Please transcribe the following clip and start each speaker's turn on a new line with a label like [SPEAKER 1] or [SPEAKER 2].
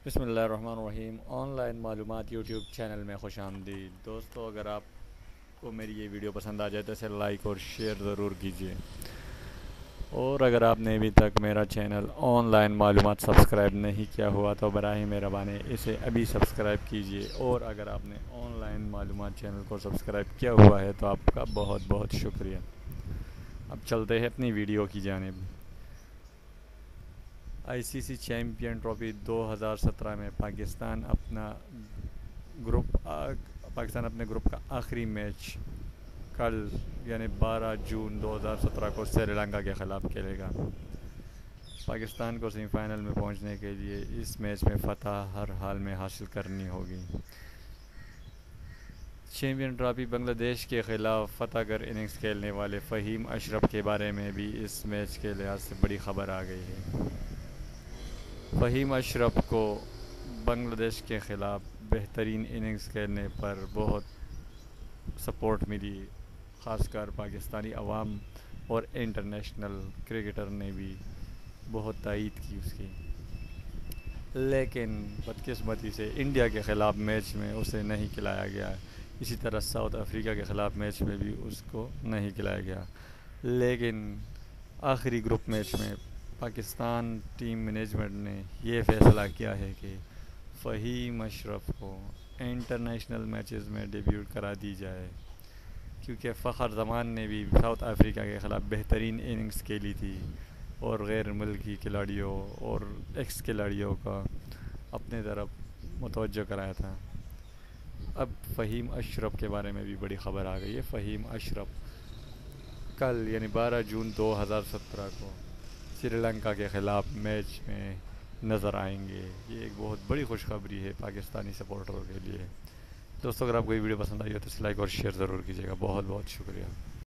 [SPEAKER 1] بسم اللہ الرحمن الرحیم۔ آن لائن معلومات یوٹیوب چینل میں خوش آمدید دوستو، اگر آپ کو میری یہ ویڈیو پسند آ جائے تو اسے لائک اور شیئر ضرور کیجیے، اور اگر آپ نے ابھی تک میرا چینل آن لائن معلومات سبسکرائب نہیں کیا ہوا تو براہ مہربانی اسے ابھی سبسکرائب کیجیے، اور اگر آپ نے آن لائن معلومات چینل کو سبسکرائب کیا ہوا ہے تو آپ کا بہت بہت شکریہ۔ اب چلتے ہیں اپنی ویڈیو کی جانب۔ آئی سی سی چیمپئن ٹرافی 2017 میں پاکستان اپنے گروپ کا آخری میچ کل یعنی 12 جون 2017 کو سری لنکا کے خلاف کھیلے گا۔ پاکستان کو سیمی فائنل میں پہنچنے کے لیے اس میچ میں فتح ہر حال میں حاصل کرنی ہوگی۔ چیمپئن ٹرافی بنگلہ دیش کے خلاف فتح گر اننگز کھیلنے والے فہیم اشرف کے بارے میں بھی اس میچ کے لحاظ سے بڑی خبر آ گئی ہے۔ فہیم اشرف کو بنگلہ دیش کے خلاف بہترین اننگز کھیلنے پر بہت سپورٹ ملی، خاص کر پاکستانی عوام اور انٹرنیشنل کرکٹر نے بھی بہت تائید کی اس کی، لیکن بدقسمتی سے انڈیا کے خلاف میچ میں اسے نہیں کھلایا گیا۔ اسی طرح ساؤتھ افریقہ کے خلاف میچ میں بھی اس کو نہیں کھلایا گیا، لیکن آخری گروپ میچ میں پاکستان ٹیم مینجمنٹ نے یہ فیصلہ کیا ہے کہ فہیم اشرف کو انٹرنیشنل میچز میں ڈیبیوٹ کرا دی جائے، کیونکہ فخر زمان نے بھی ساؤتھ افریقہ کے خلاف بہترین اننگز کھیلی تھی اور غیر ملکی کھلاڑیوں اور ایکس کھلاڑیوں کا اپنے طرف متوجہ کرایا تھا۔ اب فہیم اشرف کے بارے میں بھی بڑی خبر آ گئی ہے۔ فہیم اشرف کل یعنی 12 جون 2017 کو سری لنکا کے خلاف میچ میں نظر آئیں گے۔ یہ ایک بہت بڑی خوشخبری ہے پاکستانی سپورٹروں کے لیے۔ دوستو، اگر آپ کو یہ ویڈیو پسند آئی ہو تو اسے لائک اور شیئر ضرور کیجیے گا۔ بہت بہت شکریہ۔